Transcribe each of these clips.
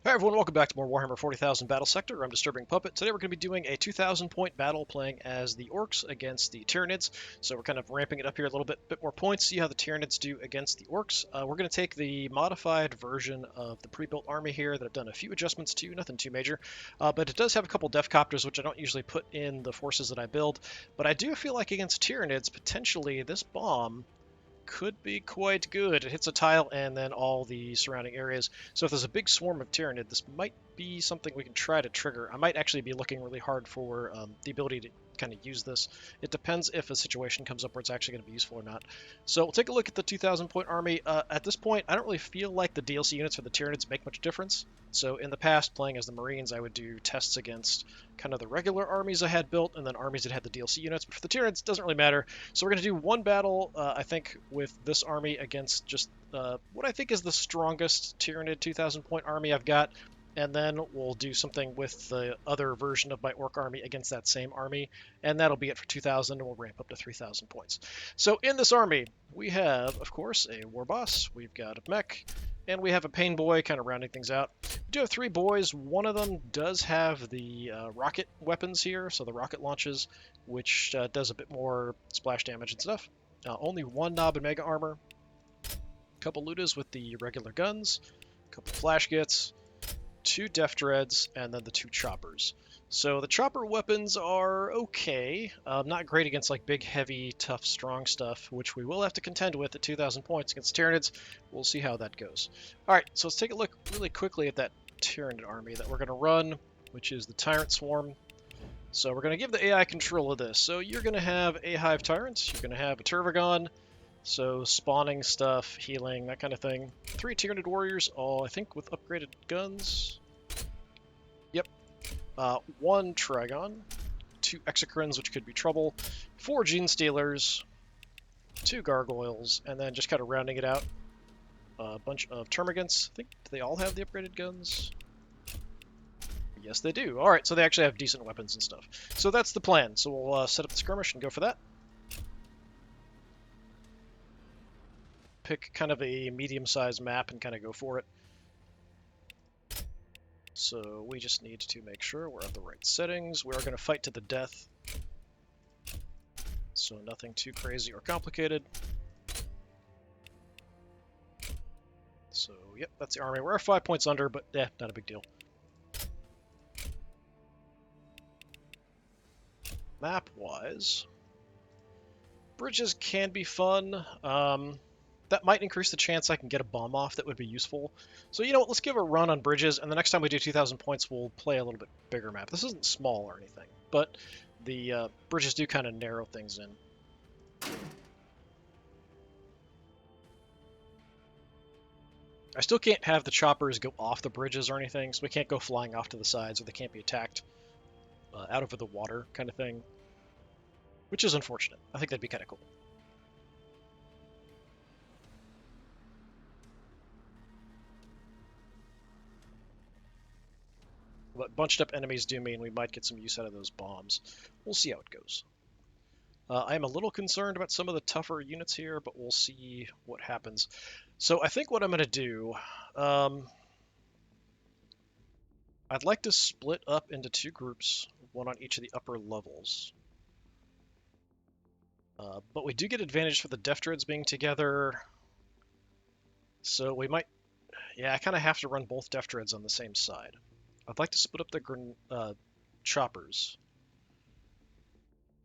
Hi everyone, welcome back to more Warhammer 40,000 Battlesector. I'm DisturbingPuppet. Today we're going to be doing a 2,000 point battle playing as the Orks against the Tyranids. So we're kind of ramping it up here a little bit more points, see how the Tyranids do against the Orks. We're going to take the modified version of the pre-built army here that I've done a few adjustments to, nothing too major. But it does have a couple Defcopters, which I don't usually put in the forces that I build. But I do feel like against Tyranids, potentially this bomb could be quite good. It hits a tile and then all the surrounding areas. So if there's a big swarm of Tyranid, this might be something we can try to trigger. I might actually be looking really hard for the ability to kind of use this. It depends if a situation comes up where it's actually going to be useful or not. So we'll take a look at the 2,000 point army. At this point, I don't really feel like the DLC units for the Tyranids make much difference. So in the past, playing as the Marines, I would do tests against kind of the regular armies I had built and then armies that had the DLC units. But for the Tyranids, it doesn't really matter. So we're going to do one battle, I think, with this army against just what I think is the strongest Tyranid 2,000 point army I've got. And then we'll do something with the other version of my Orc army against that same army. And that'll be it for 2,000, and we'll ramp up to 3,000 points. So in this army, we have, of course, a War Boss. We've got a Mech. And we have a Pain Boy, kind of rounding things out. We do have three boys. One of them does have the rocket weapons here, so the rocket launches, which does a bit more splash damage and stuff. Only one Nob and Mega Armor. A couple Ludas with the regular guns. A couple Flash Gits. Two Def Dreads, and then the two Choppers. So the Chopper weapons are okay. Not great against like big, heavy, tough, strong stuff, which we will have to contend with at 2,000 points against Tyranids. We'll see how that goes. Alright, so let's take a look really quickly at that Tyranid army that we're going to run, which is the Tyrant Swarm. So we're going to give the AI control of this. So you're going to have a Hive Tyrants, you're going to have a Turvagon, so spawning stuff, healing, that kind of thing. Three Tyranid warriors, all I think with upgraded guns. Yep. One Trigon, two Exocrines, which could be trouble, four Gene Stealers, two Gargoyles, and then just kind of rounding it out, a bunch of Termagants. I think they all have the upgraded guns. Yes, they do. All right, so they actually have decent weapons and stuff. So that's the plan. So we'll set up the skirmish and go for that. Pick kind of a medium-sized map and kind of go for it. So we just need to make sure we're at the right settings. We are going to fight to the death. So nothing too crazy or complicated. So, yep, that's the army. We're 5 points under, but not a big deal. Map-wise, bridges can be fun. That might increase the chance I can get a bomb off that would be useful. So you know what, let's give a run on bridges, and the next time we do 2,000 points, we'll play a little bit bigger map. This isn't small or anything, but the bridges do kind of narrow things in. I still can't have the choppers go off the bridges or anything, so we can't go flying off to the sides, or they can't be attacked out over the water kind of thing, which is unfortunate. I think that'd be kind of cool. But bunched up enemies do mean we might get some use out of those bombs. We'll see how it goes. I am a little concerned about some of the tougher units here, but we'll see what happens. So I think what I'm going to do, I'd like to split up into two groups, one on each of the upper levels. But we do get advantage for the Def Dreads being together. So we might, yeah, I kind of have to run both Def Dreads on the same side. I'd like to split up the choppers.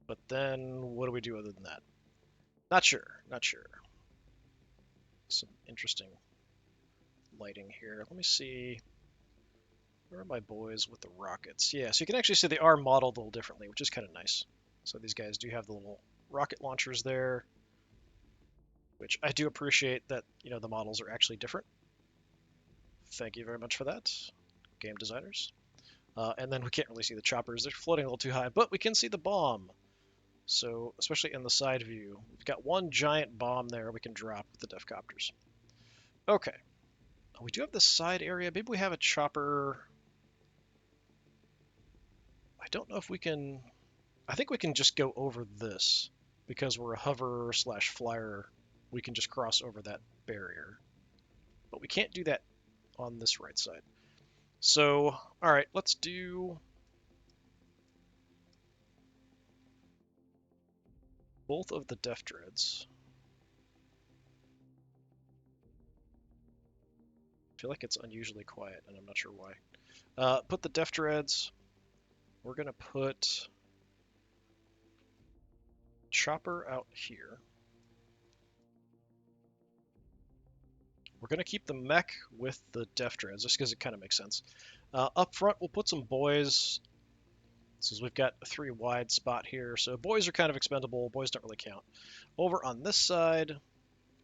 But then, what do we do other than that? Not sure, not sure. Some interesting lighting here. Let me see. Where are my boys with the rockets? Yeah, so you can actually see they are modeled a little differently, which is kind of nice. So these guys do have the little rocket launchers there, which I do appreciate that, you know, the models are actually different. Thank you very much for that, game designers. And then we can't really see the choppers. They're floating a little too high, but we can see the bomb. So, especially in the side view, we've got one giant bomb there we can drop with the Defcopters. Okay. We do have the side area. Maybe we have a chopper. I don't know if we can... I think we can just go over this. Because we're a hover slash flyer, we can just cross over that barrier. But we can't do that on this right side. So, alright, let's do both of the Def Dreads. I feel like it's unusually quiet, and I'm not sure why. Put the Def Dreads. We're going to put Chopper out here. We're going to keep the mech with the Def Dreads, just because it kind of makes sense. Up front, we'll put some boys, since we've got a 3 wide spot here. So boys are kind of expendable. Boys don't really count. Over on this side,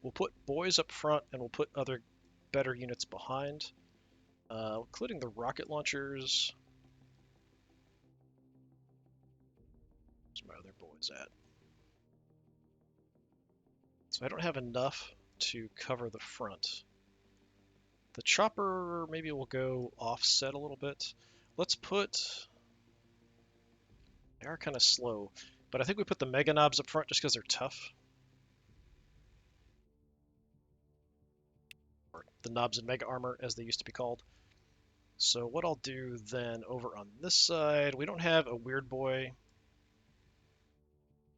we'll put boys up front, and we'll put other better units behind, including the rocket launchers. Where's my other boys at? So I don't have enough to cover the front. The chopper maybe will go offset a little bit. Let's put... They are kind of slow, but I think we put the Mega Knobs up front just because they're tough. Or the Knobs and Mega Armor, as they used to be called. So what I'll do then over on this side, we don't have a Weird Boy,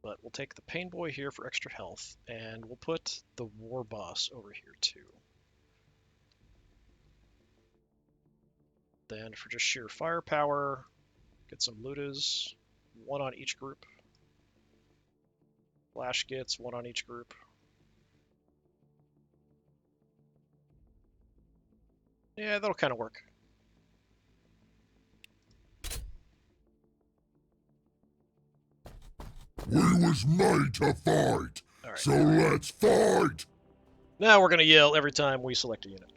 but we'll take the Pain Boy here for extra health, and we'll put the War Boss over here too. Then for just sheer firepower, get some Ludas, 1 on each group. Flash gets 1 on each group. Yeah, that'll kind of work. We was made to fight, Right. so let's fight! Now we're going to yell every time we select a unit.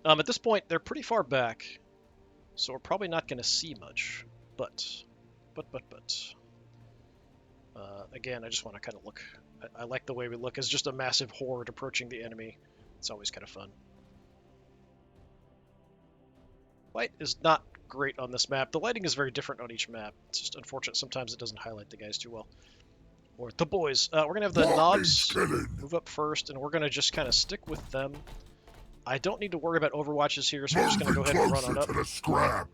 At this point, they're pretty far back, so we're probably not going to see much. But. Again, I just want to kind of look. I like the way we look as just a massive horde approaching the enemy. It's always kind of fun. Light is not great on this map. The lighting is very different on each map. It's just unfortunate sometimes it doesn't highlight the guys too well. Or the boys. We're going to have the knobs move up first, and we're going to just kind of stick with them. I don't need to worry about overwatches here, so we're just going to go ahead and run on up. To the scrap.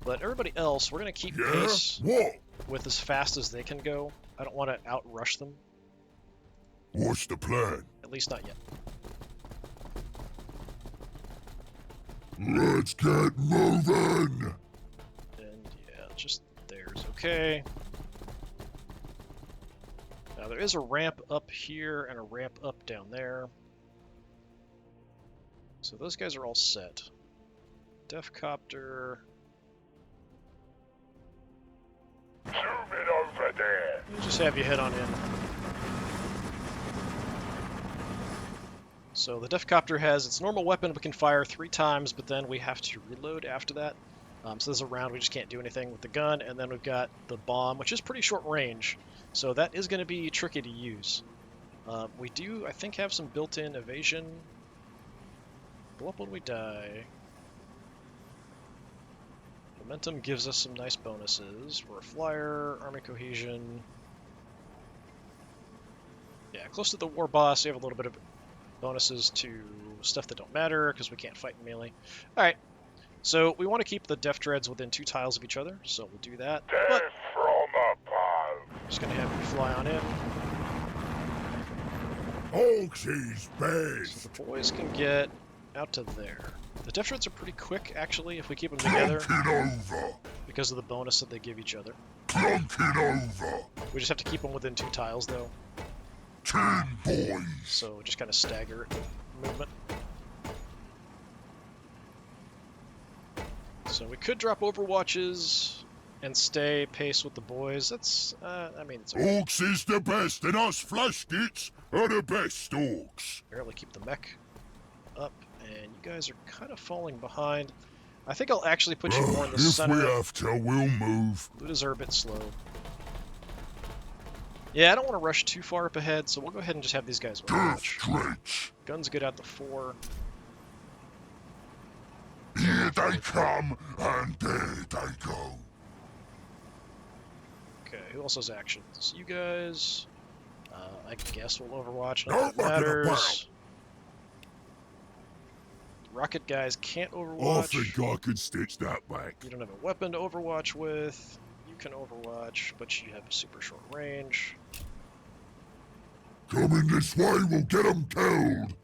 But everybody else, we're going to keep pace with as fast as they can go. I don't want to outrush them. What's the plan? At least not yet. Let's get moving! And yeah, just there's okay. Now there is a ramp up here and a ramp up down there. So those guys are all set. Defcopter. Zoom it over there! We'll just have you head on in. So the Defcopter has its normal weapon. We can fire 3 times, but then we have to reload after that. So there's a round we just can't do anything with the gun, and then we've got the bomb, which is pretty short range. So that is going to be tricky to use. We do, I think, have some built-in evasion. Blow up when we die. Momentum gives us some nice bonuses. We're a flyer, army cohesion. Yeah, close to the war boss, you have a little bit of bonuses to stuff that don't matter because we can't fight in melee. Alright, so we want to keep the Def Dreads within 2 tiles of each other, so we'll do that. But from above! just going to have you fly on in. Orks is best! So the boys can get out to there. The Def Dreads are pretty quick, actually, if we keep them together. Plunk it over! Because of the bonus that they give each other. Plunk it over! We just have to keep them within 2 tiles, though. 10 boys! So just kind of stagger movement. So we could drop Overwatches and stay pace with the boys. That's, I mean, it's okay. Orks is the best, and us flash gits are the best Orks. Barely keep the mech up, and you guys are kind of falling behind. I think I'll actually put you more in the center. If we have to, we'll move. Ludas are a bit slow. Yeah, I don't want to rush too far up ahead, so we'll go ahead and just have these guys overwatch. Drench. Guns get out to 4. Here they come, and there they go. Okay, who else has actions? You guys. I guess we'll overwatch. Not Don't that it look at the matters. rocket guys can't I overwatch. think I can stitch that back. You don't have a weapon to overwatch with. You can overwatch, but you have a super short range. Coming this way will get them killed.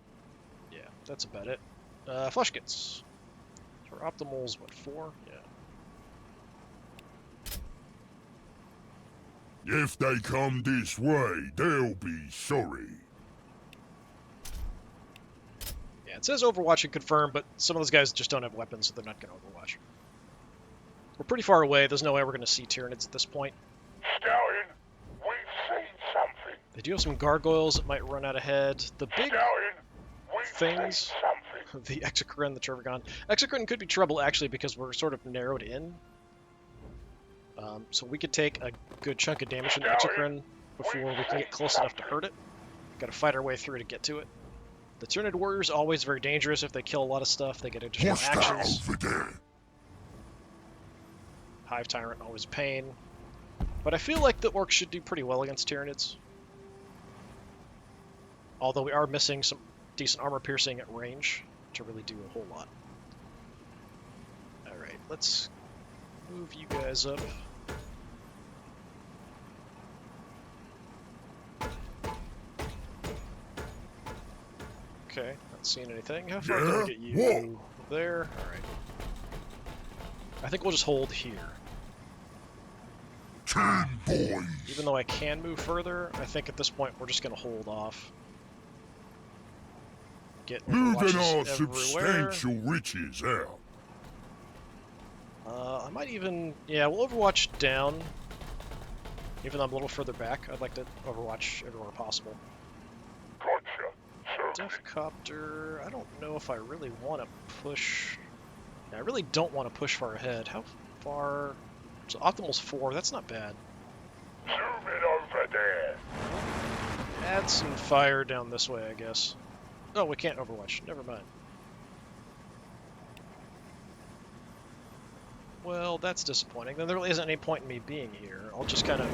Yeah, that's about it. Fleshkits. For optimals, what, 4? Yeah. If they come this way, they'll be sorry. Yeah, it says overwatch and confirm, but some of those guys just don't have weapons, so they're not going to overwatch. We're pretty far away. There's no way we're going to see Tyranids at this point. Stallion, we've seen something. They do have some gargoyles that might run out ahead. The big Stallion, we've things, seen something. the Exocrine, the Turbigon. Exocrine could be trouble, actually, because we're sort of narrowed in. So we could take a good chunk of damage from the Exocrine before we can get close enough to hurt it. Got to fight our way through to get to it. The Tyranid Warriors always very dangerous. If they kill a lot of stuff, they get additional actions. Over there. Hive Tyrant, always a pain. But I feel like the Orcs should do pretty well against Tyranids. Although we are missing some decent armor piercing at range to really do a whole lot. Alright, let's move you guys up. Okay, not seeing anything. How far can I get you? Whoa. There? Alright. I think we'll just hold here. 10 boys. Even though I can move further, I think at this point we're just going to hold off. Get Moving our overwatches everywhere. substantial riches out. I might even... Yeah, we'll overwatch down. Even though I'm a little further back, I'd like to overwatch everywhere possible. Gotcha. Deathcopter... I don't know if I really want to push... Yeah, I really don't want to push far ahead. How far... So optimal's 4, that's not bad. Zoom it over there. Add some fire down this way, I guess. Oh, we can't overwatch. Never mind. Well, that's disappointing. Then there really isn't any point in me being here. I'll just kind of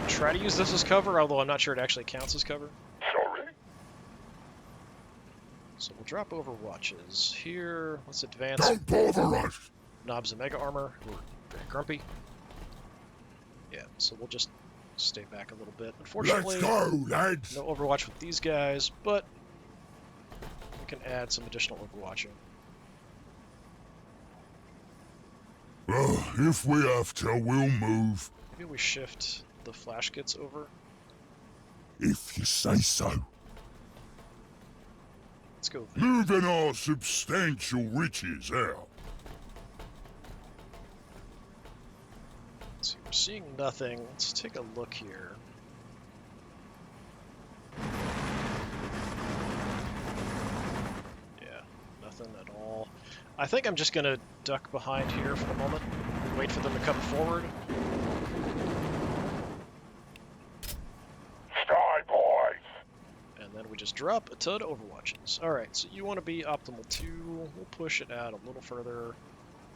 try to use this as cover, although I'm not sure it actually counts as cover. Sorry. So we'll drop overwatches here. Let's advance. Don't bother us. Knobs and Mega Armor, who are very grumpy. Yeah, so we'll just stay back a little bit. Unfortunately, Let's go, lads. no Overwatch with these guys, but we can add some additional Overwatching. Well, if we have to, we'll move. Maybe we shift the Flash Kits over. If you say so. Let's go there. Moving our substantial riches out. Let's see, we're seeing nothing. Let's take a look here. Yeah, nothing at all. I think I'm just gonna duck behind here for the moment. Wait for them to come forward. Sky boys. And then we just drop a ton of Overwatches. Alright, so you want to be optimal 2. We'll push it out a little further.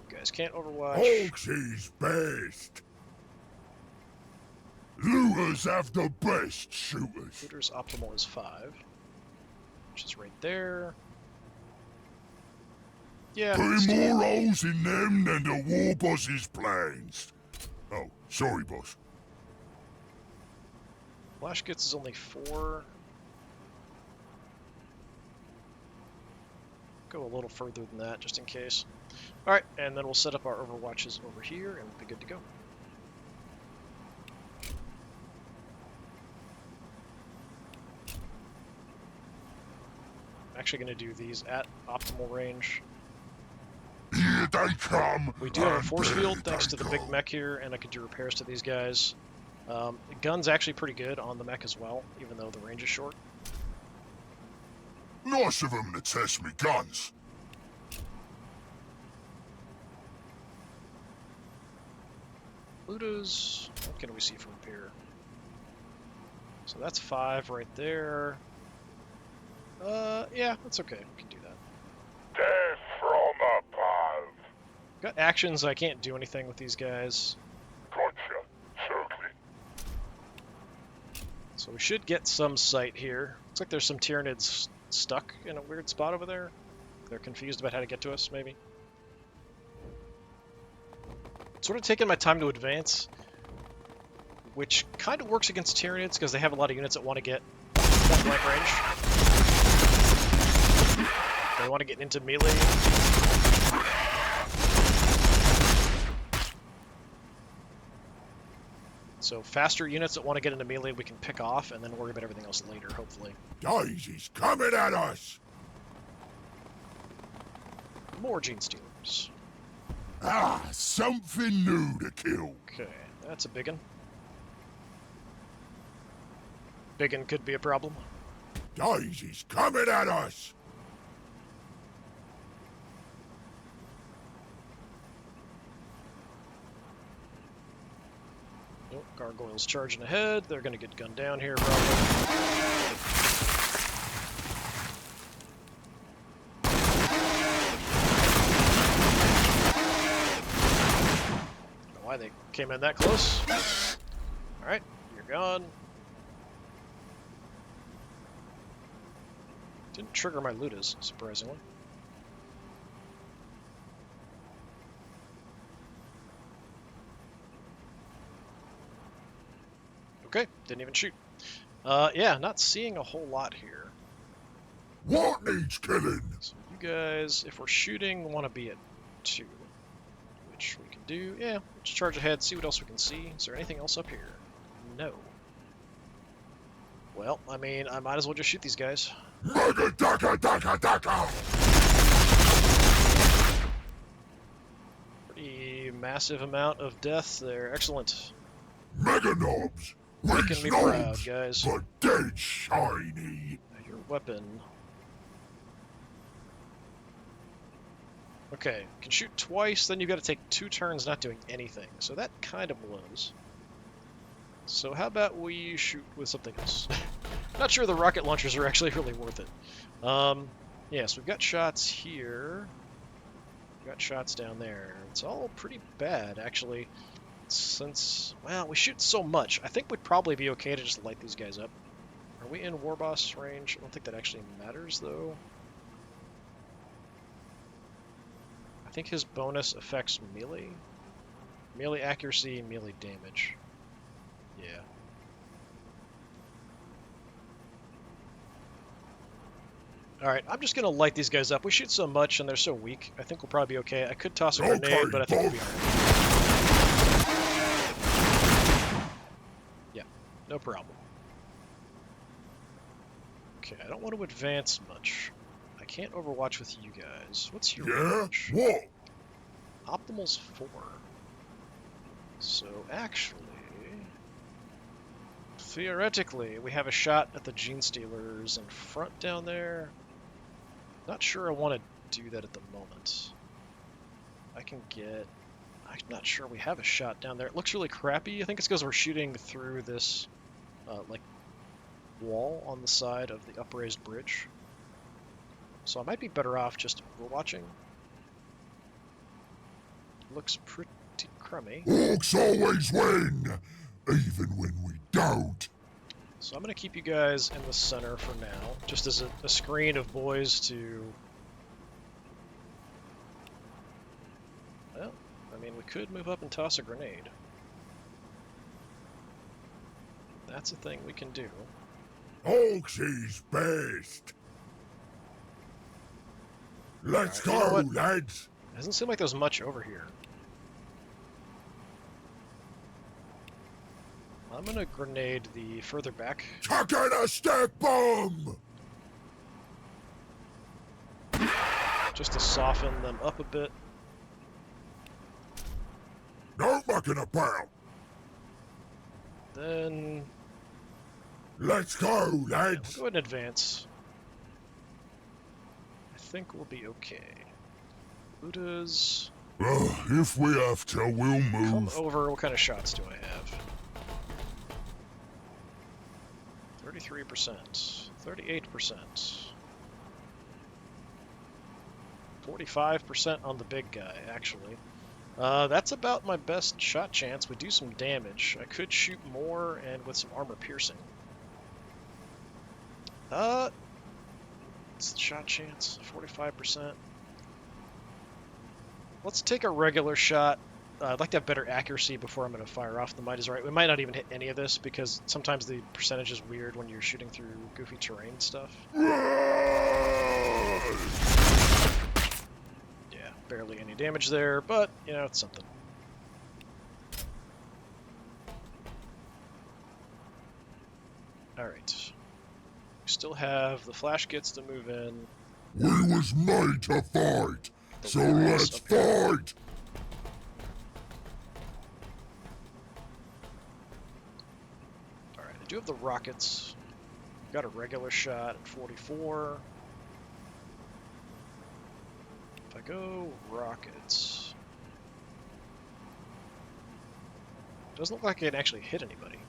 You guys can't Overwatch. Orks is best. Looters have the best shooters. Looter's optimal is 5. Which is right there. Yeah. Putting more holes in them than the war boss's plans. Oh, sorry, boss. Flash Kits is only 4. Go a little further than that, just in case. Alright, and then we'll set up our Overwatches over here, and we'll be good to go. I'm actually going to do these at optimal range. Here they come. We do have a and force there field thanks they to the go. big mech here, and I can do repairs to these guys. The gun's actually pretty good on the mech as well, even though the range is short. Nice of them to test me guns. Ludas, what can we see from up here? So that's 5 right there. Yeah, that's okay. We can do that. Death from above. Got actions, I can't do anything with these guys. Gotcha. Circling. So we should get some sight here. Looks like there's some Tyranids stuck in a weird spot over there. They're confused about how to get to us, maybe. Sort of taking my time to advance, which kind of works against Tyranids because they have a lot of units that want to get point blank range. They want to get into melee. So faster units that want to get into melee we can pick off and then worry about everything else later, hopefully. Daisy's coming at us! More Gene Stealers. Ah, something new to kill. Okay, that's a big one. Big one could be a problem. Daisy's coming at us! Oh, gargoyles charging ahead. They're going to get gunned down here, probably. Why they came in that close. Alright, you're gone. Didn't trigger my Ludas, surprisingly. Okay, didn't even shoot. Yeah, not seeing a whole lot here. What needs killing? So you guys, if we're shooting, want to be at 2. Which we can do. Yeah, let's charge ahead, see what else we can see. Is there anything else up here? No. Well, I mean, I might as well just shoot these guys. Mega daka daka daka! Pretty massive amount of death there. Excellent. Mega knobs! Making me proud, guys. But dead shiny! Your weapon. Okay, can shoot twice, then you've got to take 2 turns not doing anything. So that kind of blows. So how about we shoot with something else? Not sure the rocket launchers are actually really worth it. Yeah, so we've got shots here. We've got shots down there. It's all pretty bad, actually. Since, well, we shoot so much, I think we'd probably be okay to just light these guys up. Are we in war boss range? I don't think that actually matters, though. I think his bonus affects melee. Melee accuracy, melee damage. Yeah. Alright, I'm just gonna light these guys up. We shoot so much and they're so weak. I think we'll probably be okay. I could toss a grenade, but I think we'll be alright. Yeah, no problem. Okay, I don't want to advance much. I can't overwatch with you guys. What's your range? What? Optimal's 4. So actually, theoretically, we have a shot at the Gene Stealers in front down there. Not sure I want to do that at the moment. I can get... I'm not sure we have a shot down there. It looks really crappy. I think it's because we're shooting through this, like, wall on the side of the upraised bridge. So I might be better off just overwatching. Looks pretty crummy. Orks always win, even when we don't. So I'm going to keep you guys in the center for now, just as a screen of boys to... Well, I mean, we could move up and toss a grenade. That's a thing we can do. Orks is best. Let's All right, you know go, what? lads. It doesn't seem like there's much over here. I'm going to grenade the further back. Chuck in a stack bomb. Just to soften them up a bit. No mucking about. Then Let's go, we'll lads. go ahead and advance. I think we'll be okay. Buddhas, If we have to, we'll come move. over. What kind of shots do I have? 33%, 38%, 45% on the big guy, actually. That's about my best shot chance. We do some damage. I could shoot more and with some armor piercing. What's the shot chance? 45%. Let's take a regular shot. I'd like to have better accuracy before I'm going to fire off the might is right. We might not even hit any of this because sometimes the percentage is weird when you're shooting through goofy terrain stuff. Yeah, barely any damage there, but, you know, it's something. Alright. We still have the flash kits to move in. We was made to fight, so let's fight! Alright, I do have the rockets. Got a regular shot at 44. If I go rockets... Doesn't look like I can actually hit anybody.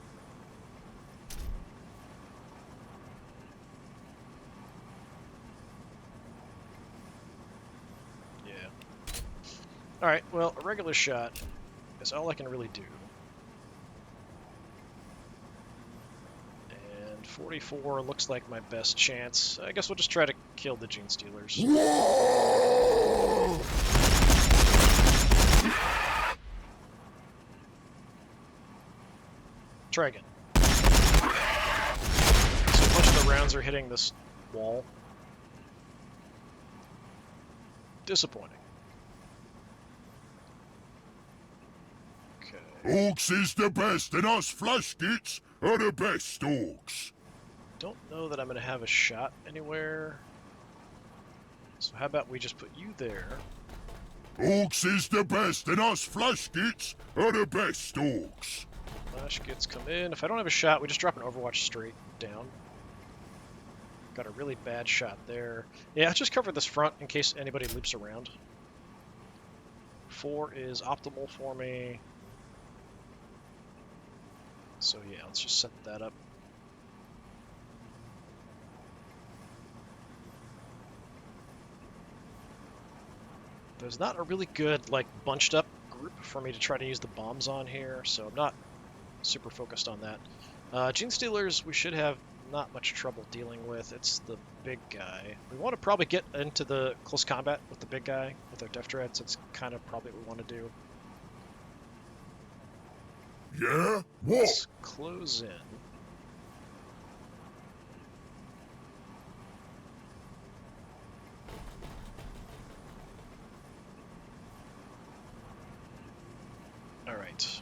Yeah. Alright, well, a regular shot is all I can really do. And 44 looks like my best chance. I guess we'll just try to kill the Gene Stealers. Whoa! Try again. So a bunch of the rounds are hitting this wall. Disappointing. Okay. Orks is the best, and us flash kits are the best Orks. Don't know that I'm going to have a shot anywhere. So how about we just put you there? Orks is the best, and us flash kits are the best Orks. Flash kits come in. If I don't have a shot, we just drop an Overwatch straight down. Got a really bad shot there. Yeah, let's just cover this front in case anybody loops around. 4 is optimal for me. So yeah, let's just set that up. There's not a really good, like, bunched up group for me to try to use the bombs on here, so I'm not super focused on that. Gene Stealers, we should have not much trouble dealing with. It's the big guy. We want to probably get into the close combat with the big guy with our Def Dreads. That's kind of probably what we want to do. Yeah? What? Let's close in. Alright.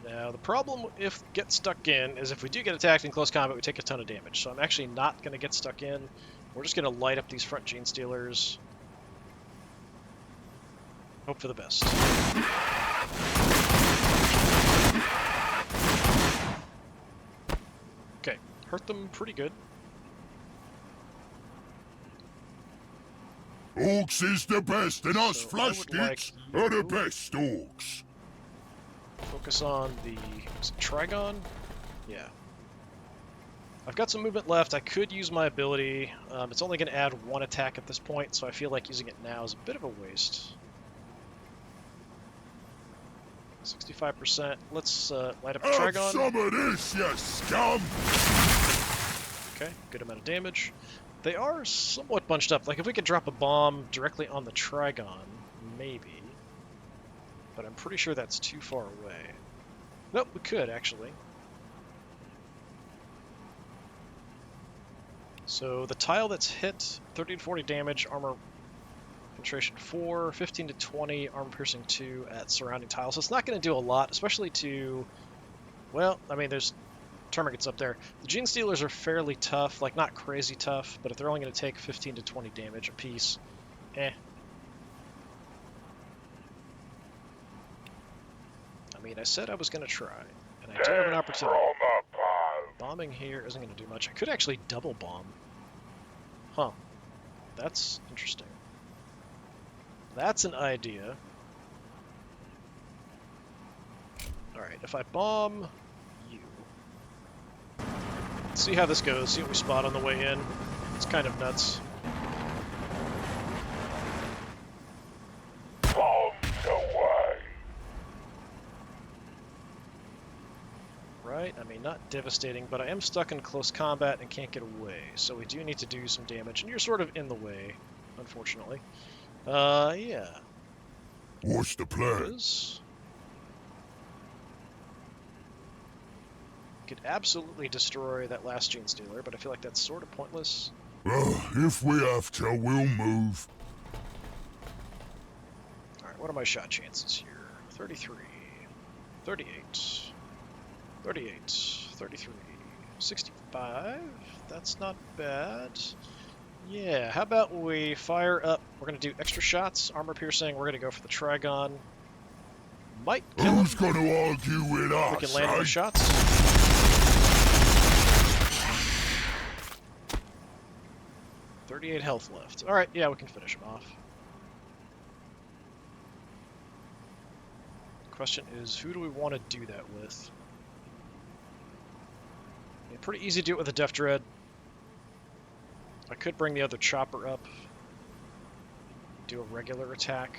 Now, the problem if get stuck in is if we do get attacked in close combat, we take a ton of damage. So I'm actually not going to get stuck in. We're just going to light up these front Gene Stealers. Hope for the best. Okay, hurt them pretty good. Orks is the best, and us So flash kits are the best Orks. Focus on the Trigon. Yeah. I've got some movement left. I could use my ability. It's only going to add 1 attack at this point, so I feel like using it now is a bit of a waste. 65%. Let's light up the Have Trigon. some of this, you scum! Okay, good amount of damage. They are somewhat bunched up. Like, if we could drop a bomb directly on the Trigon, maybe. But I'm pretty sure that's too far away. Nope, we could, actually. So the tile that's hit, 30 to 40 damage, armor penetration 4, 15 to 20, armor piercing 2 at surrounding tiles. So it's not going to do a lot, especially to, well, I mean, there's termites up there. The Gene Stealers are fairly tough, like not crazy tough, but if they're only going to take 15 to 20 damage a piece, eh. I mean, I said I was going to try, and I do have an opportunity. Bombing here isn't going to do much. I could actually double bomb. Huh. That's interesting. That's an idea. Alright, if I bomb you... Let's see how this goes, see what we spot on the way in. It's kind of nuts. Right, I mean, not devastating, but I am stuck in close combat and can't get away, so we do need to do some damage, and you're sort of in the way, unfortunately. Yeah. What's the plan? Could absolutely destroy that last Gene Stealer, but I feel like that's sort of pointless. Well, if we have to, we'll move. Alright, what are my shot chances here? 33, 38, 38, 33, 65. That's not bad. Yeah, how about we fire up? We're going to do extra shots, armor piercing. We're going to go for the Trigon. Might kill him. Who's going to argue with us? We can land those shots. 38 health left. Alright, yeah, we can finish him off. Question is, who do we want to do that with? Yeah, pretty easy to do it with a Def Dread. I could bring the other chopper up, do a regular attack.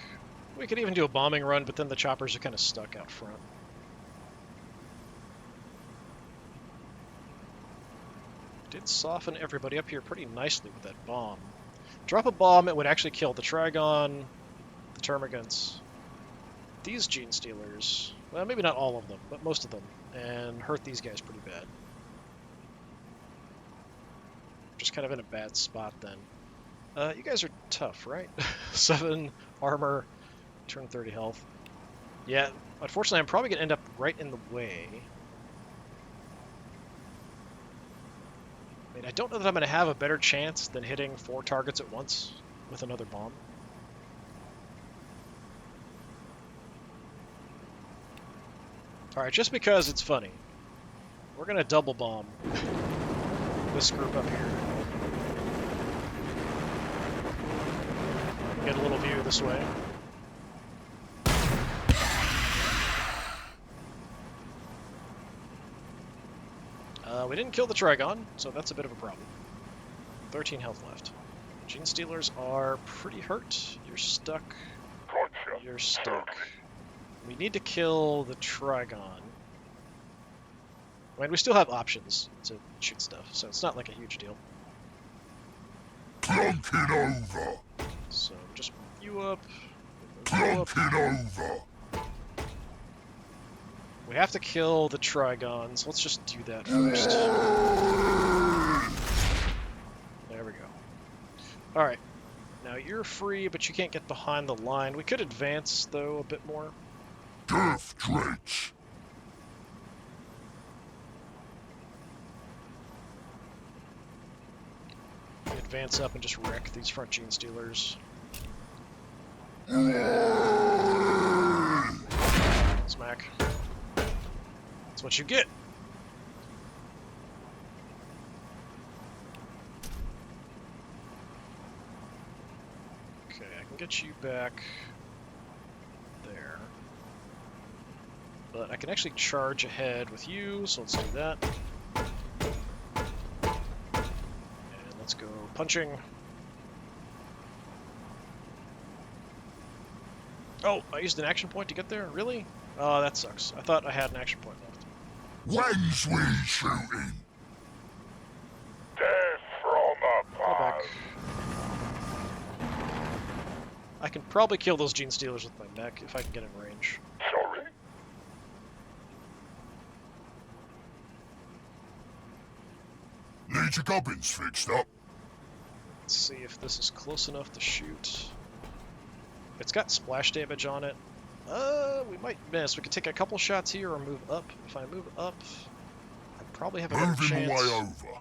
We could even do a bombing run, but then the choppers are kind of stuck out front. Did soften everybody up here pretty nicely with that bomb. Drop a bomb, it would actually kill the Trigon, the Termagants, these Gene Stealers, well, maybe not all of them, but most of them, and hurt these guys pretty bad. Just kind of in a bad spot then. You guys are tough, right? 7 armor, turn 30 health. Yeah, unfortunately I'm probably going to end up right in the way. I mean, I don't know that I'm going to have a better chance than hitting 4 targets at once with another bomb. Alright, just because it's funny, we're going to double bomb this group up here. Get a little view this way. We didn't kill the Trigon, so that's a bit of a problem. 13 health left. Gene Stealers are pretty hurt. You're stuck. Gotcha. You're stuck. We need to kill the Trigon. I mean, we still have options to shoot stuff, so it's not like a huge deal. Plunk it over. So just move you up. Plunk it over. We have to kill the Trigons. Let's just do that first. There we go. Alright. Now you're free, but you can't get behind the line. We could advance, though, a bit more. Death Dredge. We advance up and just wreck these front Gene Stealers. Smack. That's what you get. Okay, I can get you back there. But I can actually charge ahead with you, so let's do that. And let's go punching. Oh, I used an action point to get there? Really? Oh, that sucks. I thought I had an action point left. When's we shooting? Death from Go back. I can probably kill those Gene Stealers with my mech if I can get in range. Sorry? Need your gubbins fixed up. Let's see if this is close enough to shoot. It's got splash damage on it. We might miss. We could take a couple shots here or move up. If I move up, I probably have a better Move him chance. way over.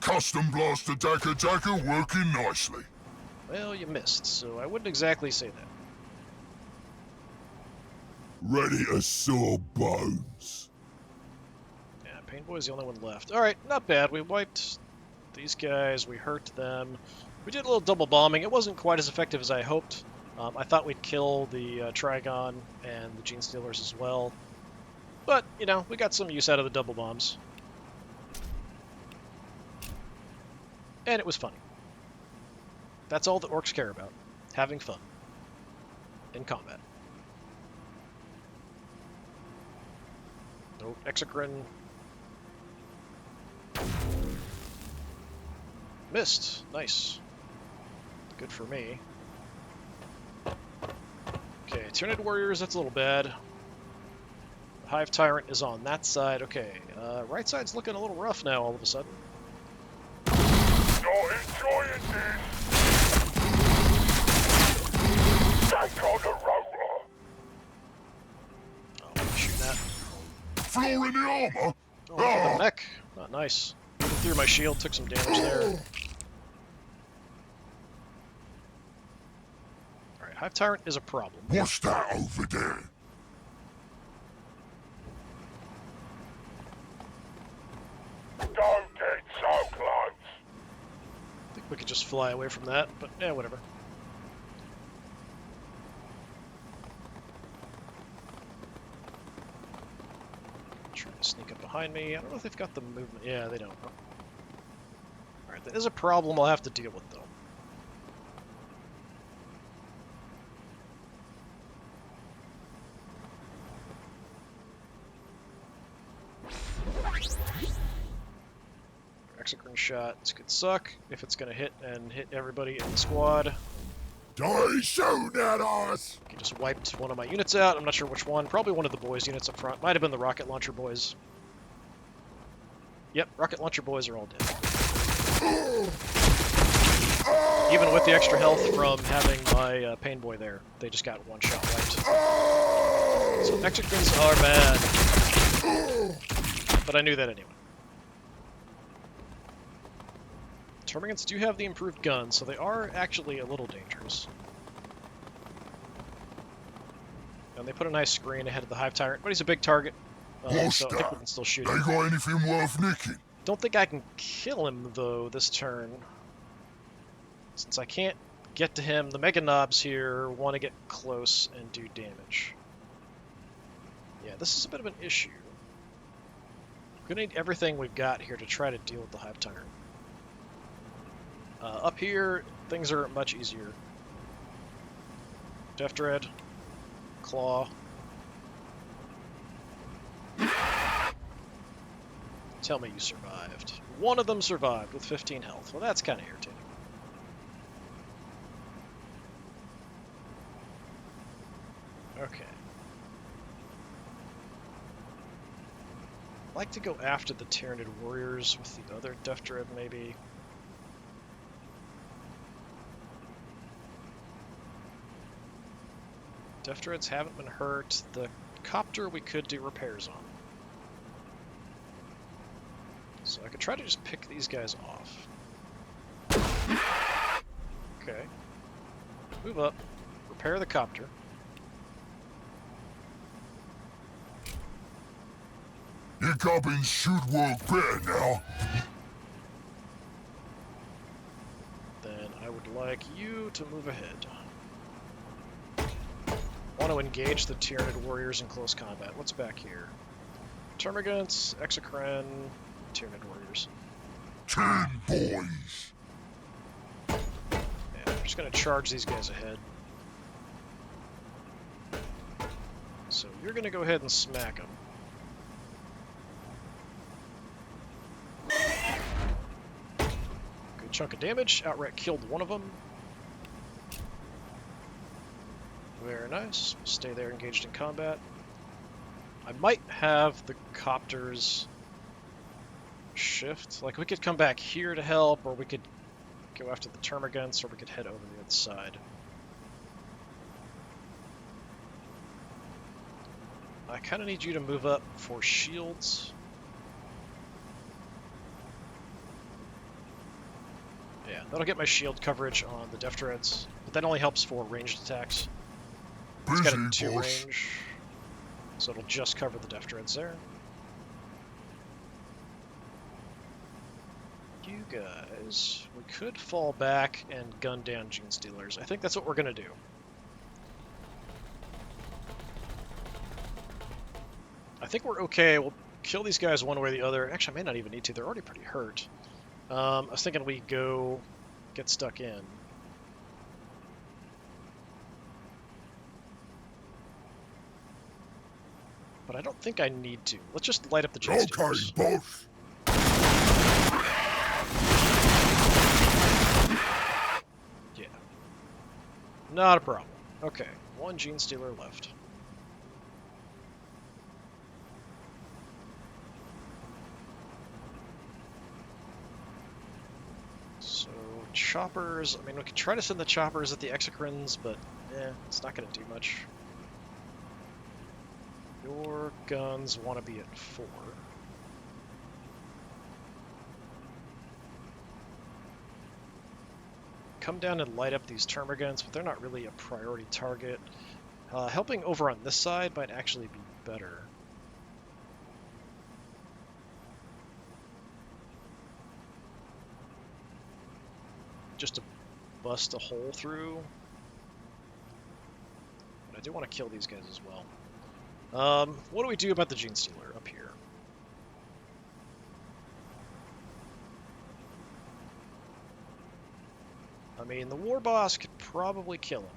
Custom blaster dagger working nicely. Well, you missed, so I wouldn't exactly say that. Ready to saw bones. Yeah, Painboy's the only one left. Alright, not bad. We wiped these guys, we hurt them. We did a little double bombing. It wasn't quite as effective as I hoped. I thought we'd kill the Trigon and the Gene Stealers as well. But, you know, we got some use out of the double bombs. And it was funny. That's all that Orks care about. Having fun. In combat. Nope, Exocrine. Missed. Nice. Good for me. Okay, Tyranid Warriors, that's a little bad. Hive Tyrant is on that side. Okay, right side's looking a little rough now all of a sudden. Not enjoying this. Take on the roller. Oh, what am I shooting at? Flaw in the armor? Oh, look at the mech. Not nice. Through my shield, took some damage there. Alright, Hive Tyrant is a problem. What's that over there? Don't get so close. I think we could just fly away from that, but yeah, whatever. Trying to sneak up behind me. I don't know if they've got the movement. Yeah, they don't. Alright, that is a problem I'll have to deal with, though. Exocrine shot. This could suck if it's going to hit and hit everybody in the squad. Don't shoot at us! Okay, just wiped one of my units out. I'm not sure which one. Probably one of the boys' units up front. Might have been the rocket launcher boys. Yep, rocket launcher boys are all dead. Even with the extra health from having my pain boy there, they just got one shot wiped. So Exocrines are bad. But I knew that anyway. Termagants do have the improved guns, so they are actually a little dangerous. And they put a nice screen ahead of the Hive Tyrant, but he's a big target, so I think we can still shoot They him. got anything worth nicking? Don't think I can kill him, though, this turn. Since I can't get to him, the Mega Knobs here want to get close and do damage. Yeah, this is a bit of an issue. We're going to need everything we've got here to try to deal with the Hive Tyrant. Up here, things are much easier. Death Dread, Claw. Tell me you survived. One of them survived with 15 health. Well, that's kind of irritating. Okay. I'd like to go after the Tyranid Warriors with the other Death Dread, maybe. Death Dreads haven't been hurt. The Copter we could do repairs on. So I could try to just pick these guys off. Okay. Move up. Repair the Copter. Your goblins should work better now. Then I would like you to move ahead. Want to engage the Tyranid Warriors in close combat. What's back here? Termagants, Exocrine, Tyranid Warriors. 10 boys. Yeah, I'm just going to charge these guys ahead. So you're going to go ahead and smack them. Good chunk of damage. Outright killed one of them. Very nice. Stay there engaged in combat. I might have the Copters shift. Like, we could come back here to help, or we could go after the Termagants, or we could head over the other side. I kind of need you to move up for shields. Yeah, that'll get my shield coverage on the Death Dreads, but that only helps for ranged attacks. It's got a 2 boss. range, so it'll just cover the Death Dreads there. You guys, we could fall back and gun down Gene Stealers. I think that's what we're going to do. I think we're okay. We'll kill these guys one way or the other. Actually, I may not even need to. They're already pretty hurt. I was thinking we go get stuck in. but I don't think I need to. Let's just light up the Okay, G-Stealers. boss. Yeah. Not a problem. Okay, one Gene Stealer left. So, choppers, I mean, we could try to send the choppers at the Exocrines, but it's not going to do much. Your guns want to be at 4. Come down and light up these termagants, but they're not really a priority target. Helping over on this side might actually be better. Just to bust a hole through. But I do want to kill these guys as well. What do we do about the Gene Stealer up here? I mean, the War Boss could probably kill him.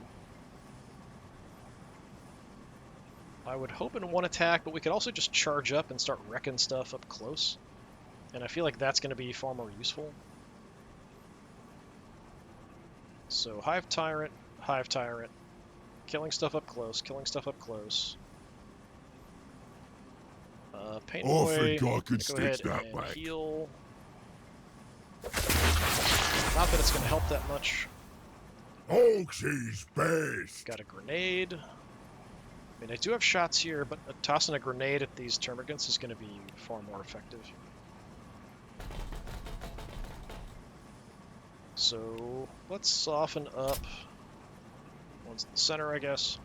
I would hope in one attack, but we could also just charge up and start wrecking stuff up close. And I feel like that's going to be far more useful. So Hive Tyrant, killing stuff up close, killing stuff up close. Paint I away. think I could Go stitch ahead that and back. heal. Not that it's going to help that much. Orks is best. Got a grenade. I mean, I do have shots here, but tossing a grenade at these termagants is going to be far more effective. So let's soften up. One's in the center, I guess.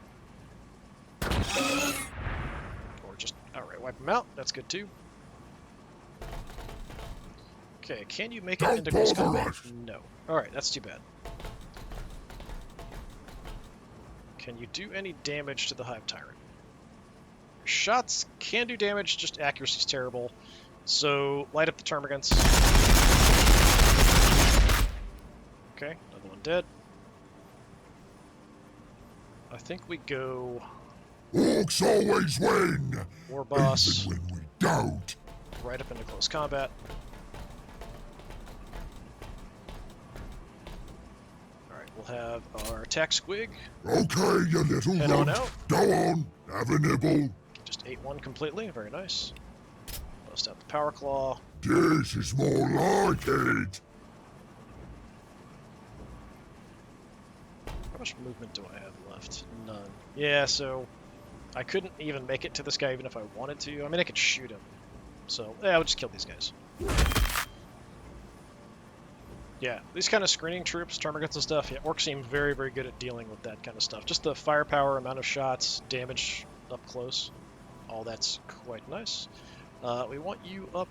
Or just outright wipe them out. That's good too. Okay, can you make it Don't into close bother combat? us. No. Alright, that's too bad. Can you do any damage to the Hive Tyrant? Shots can do damage, just accuracy's terrible. So, light up the termagants. Okay, another one dead. I think we go Orks always win. War Boss Even when we don't. right up into close combat. Alright, we'll have our attack squig. Okay, you little Head on runt. out. Go on, have a nibble. Just ate one completely, very nice. Bust out the Power Claw. This is more like it. How much movement do I have left? None. Yeah, so I couldn't even make it to this guy even if I wanted to. I mean, I could shoot him. So, yeah, I'll just kill these guys. Yeah, these kind of screening troops, termagants and stuff, yeah, Orcs seem very, very good at dealing with that kind of stuff. Just the firepower, amount of shots, damage up close, all that's quite nice. We want you up.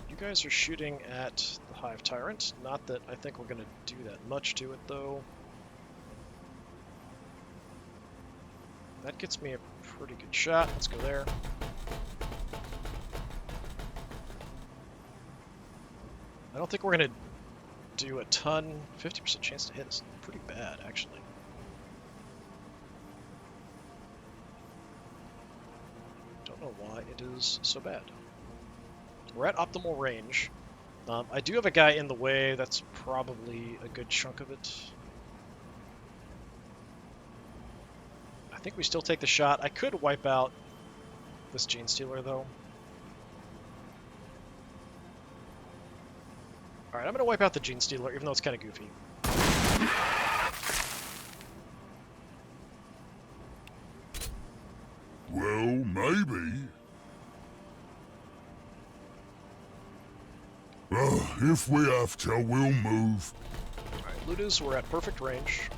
You guys are shooting at the Hive Tyrant. Not that I think we're going to do that much to it, though. That gets me a pretty good shot. Let's go there. I don't think we're going to do a ton. 50% chance to hit is pretty bad, actually. Don't know why it is so bad. We're at optimal range. I do have a guy in the way. That's probably a good chunk of it. I think we still take the shot. I could wipe out this Gene Stealer, though. Alright, I'm going to wipe out the Gene Stealer, even though it's kind of goofy. Well, maybe. If we have to, we'll move. Alright, Ludas, we're at perfect range.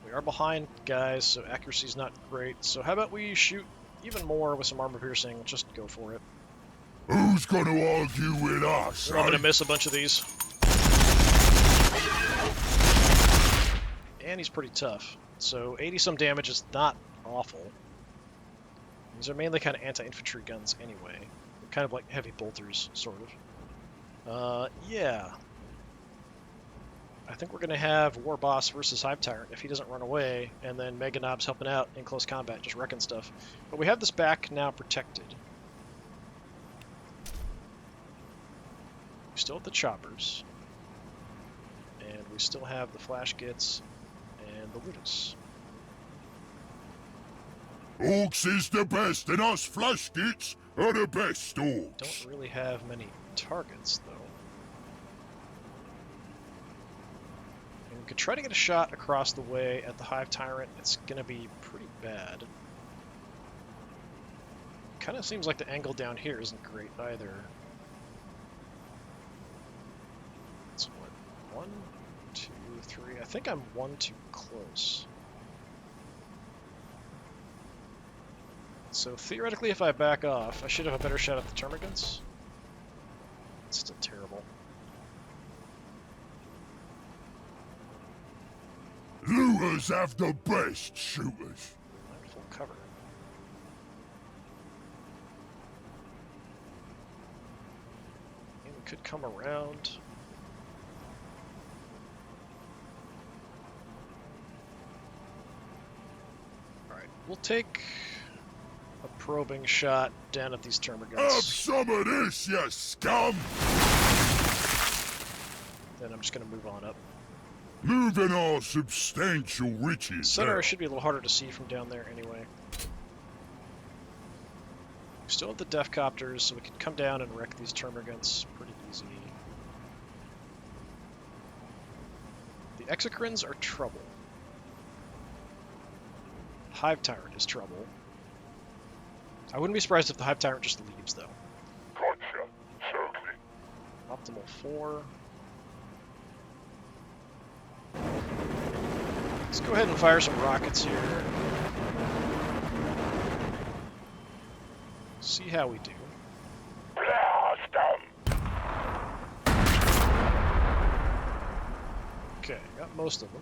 We are behind guys, so accuracy's not great. So how about we shoot even more with some armor piercing? Just go for it. Who's gonna argue with us? I'm gonna miss a bunch of these. And he's pretty tough. So 80-some damage is not awful. These are mainly kind of anti-infantry guns anyway. They're kind of like heavy bolters, sort of. Yeah. I think we're going to have War Boss versus Hive Tyrant if he doesn't run away, and then Mega Knob's helping out in close combat, just wrecking stuff. But we have this back now protected. We still have the choppers. And we still have the Flash Gits and the Ludus. Orks is the best, and us flash gits are the best orks. Don't really have many targets, though. And we could try to get a shot across the way at the Hive Tyrant. It's going to be pretty bad. Kind of seems like the angle down here isn't great either. It's what? 1, 2, 3. I think I'm one too close. So theoretically, if I back off, I should have a better shot at the Termagants. It's still terrible. Looters have the best shooters. I'm full cover. And we could come around. Alright, we'll take a probing shot down at these Have Termagants. some of this, you scum! Then I'm just going to move on up. Moving our substantial riches Center out. should be a little harder to see from down there anyway. We still have the Death Copters, so we can come down and wreck these Termagants pretty easy. The Exocrines are trouble. Hive Tyrant is trouble. I wouldn't be surprised if the Hive Tyrant just leaves, though. Gotcha. Circling. Optimal 4. Let's go ahead and fire some rockets here. See how we do. Blast 'em! Okay, got most of them.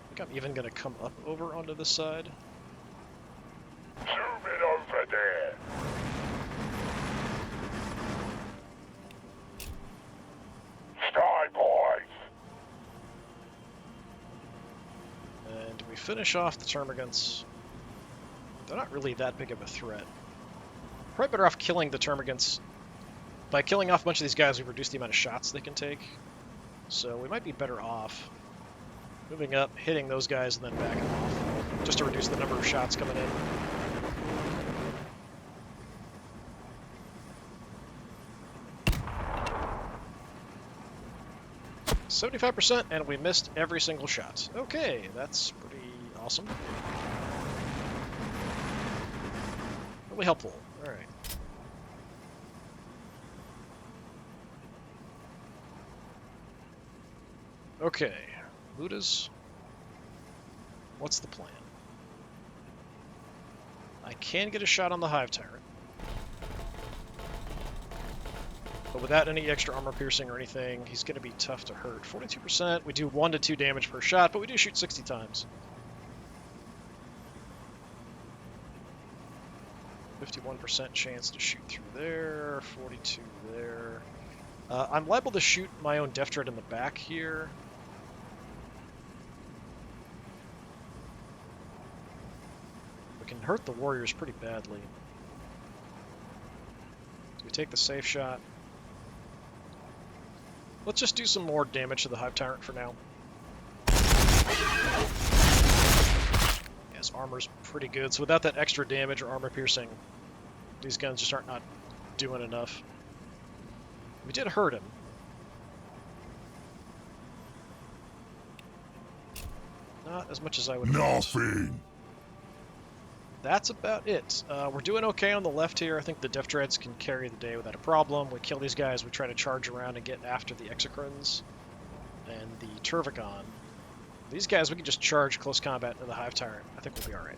I think I'm even going to come up over onto this side. Zoom it over there. Sky boys. And we finish off the Termagants. They're not really that big of a threat. Probably better off killing the Termagants. By killing off a bunch of these guys, we reduce the amount of shots they can take. So we might be better off moving up, hitting those guys, and then backing off. Just to reduce the number of shots coming in. %, and we missed every single shot. Okay, that's pretty awesome. Really helpful. Alright. Okay, Ludas. What's the plan? I can get a shot on the Hive Tyrant. But without any extra armor piercing or anything, he's going to be tough to hurt. 42%, we do 1 to 2 damage per shot, but we do shoot 60 times. 51% chance to shoot through there, 42 there. I'm liable to shoot my own Death Dread in the back here. We can hurt the warriors pretty badly. Do we take the safe shot? Let's just do some more damage to the Hive Tyrant for now. Yes, armor's pretty good, so without that extra damage or armor piercing, these guns just aren't not doing enough. We did hurt him. Not as much as I would have hoped. Nothing. That's about it. We're doing okay on the left here. I think the Death Dreads can carry the day without a problem. We kill these guys, we try to charge around and get after the Exocrines and the Turvagon. These guys, we can just charge close combat into the Hive Tyrant. I think we'll be alright.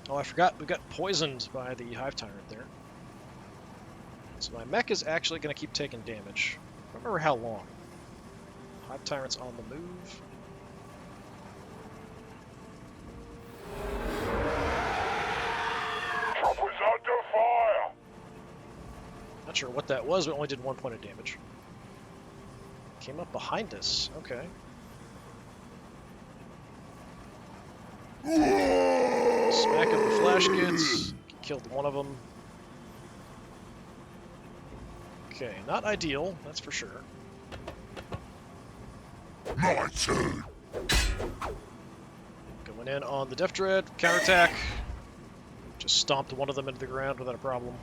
Oh, I forgot, we got poisoned by the Hive Tyrant there. So my mech is actually going to keep taking damage. I don't remember how long. Hive Tyrant's on the move. Choppers under fire. Not sure what that was, but only did 1 point of damage. Came up behind us. Okay. Smack him with flash gets. Killed one of them. Okay, not ideal, that's for sure. My turn. Going in on the Death Dread, counterattack. Just stomped one of them into the ground without a problem.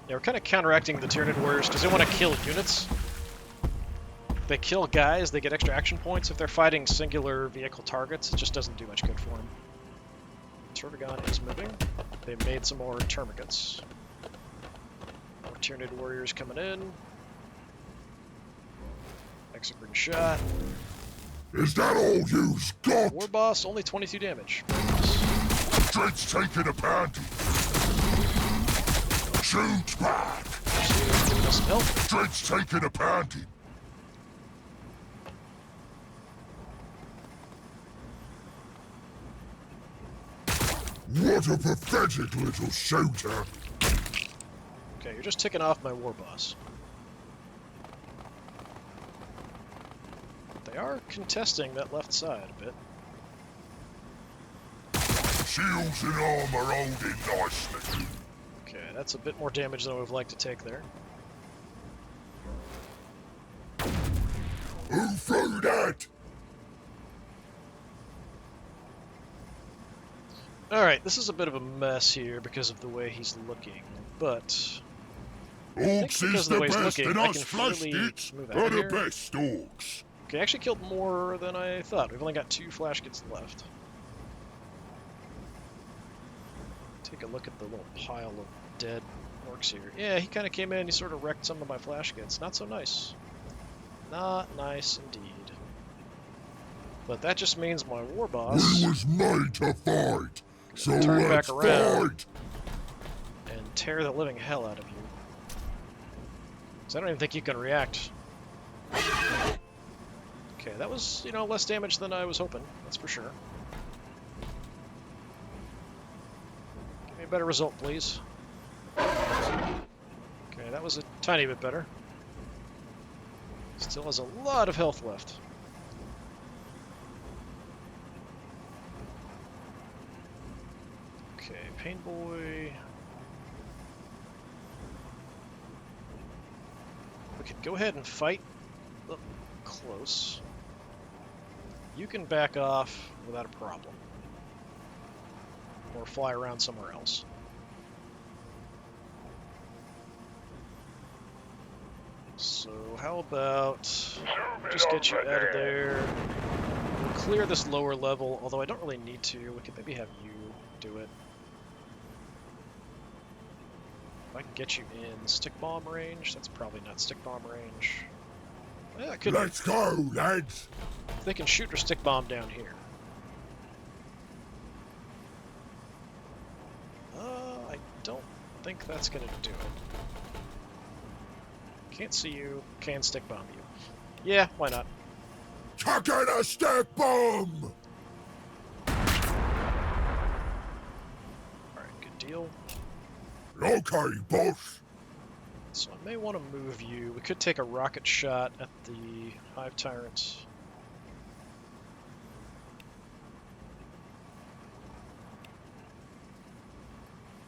Yeah, we're kind of counteracting the Tyranid warriors because they want to kill units. If they kill guys, they get extra action points. If they're fighting singular vehicle targets, it just doesn't do much good for them. Tervigon is moving. They made some more termagants. More Tyranid warriors coming in. Exocrine shot. Is that all you've got? War boss, only 22 damage. Dread's taking a pounding. Shoot back. Giving us some help. Dread's taking a pounding. What a pathetic little shooter. Okay, you're just ticking off my war boss. They are contesting that left side a bit. Shields and armor holding nicely. Okay, that's a bit more damage than I would have liked to take there. Who threw that? Alright, this is a bit of a mess here because of the way he's looking, but Orks is the best, looking, and I us can freely flashgits move out are of the here. best orks. Okay, actually killed more than I thought. We've only got 2 flash gets left. Take a look at the little pile of dead orcs here. Yeah, he kind of came in, he sort of wrecked some of my flash gets. Not so nice. Not nice indeed. But that just means my war boss We was made to fight, so turn let's back around fight. and tear the living hell out of you. So I don't even think you can react. Okay, that was, you know, less damage than I was hoping, that's for sure. Give me a better result, please. Okay, that was a tiny bit better. Still has a lot of health left. Okay, Pain Boy. We could go ahead and fight up close. You can back off without a problem. Or fly around somewhere else. So how about just get you out of there. We'll clear this lower level, although I don't really need to. We could maybe have you do it. If I can get you in stick bomb range, that's probably not stick bomb range. Yeah, I could. Let's go, lads. They can shoot or stick bomb down here. I don't think that's gonna do it. Can't see you, can stick bomb you. Yeah, why not? Chuck in a stick bomb. Alright, good deal. Okay, boss. So I may want to move you. We could take a rocket shot at the Hive Tyrant.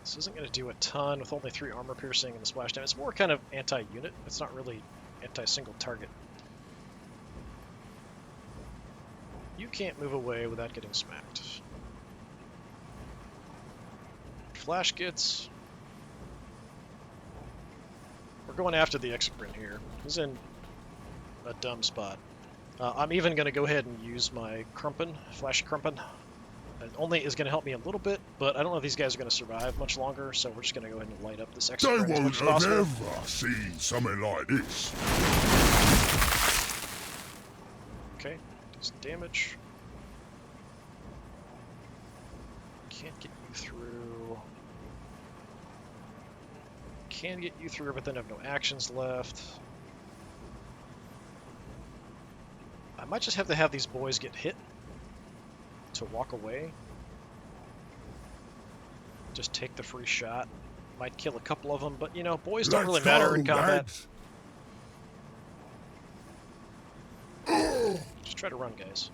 This isn't going to do a ton with only 3 armor piercing and the splash damage. It's more kind of anti-unit. It's not really anti-single target. You can't move away without getting smacked. Flash gets. We're going after the Exocrine here. He's in a dumb spot. I'm even going to go ahead and use my Crumpen, Flash Crumpen. It only is going to help me a little bit, but I don't know if these guys are going to survive much longer, so we're just going to go ahead and light up this They Exocrine as won't much as have possible. ever seen something like this. Okay, do some damage. Can't get you through. Can get you through, but then have no actions left. I might just have to have these boys get hit to walk away. Just take the free shot. Might kill a couple of them, but you know, boys don't Let's really matter go, in combat. lads. Just try to run, guys.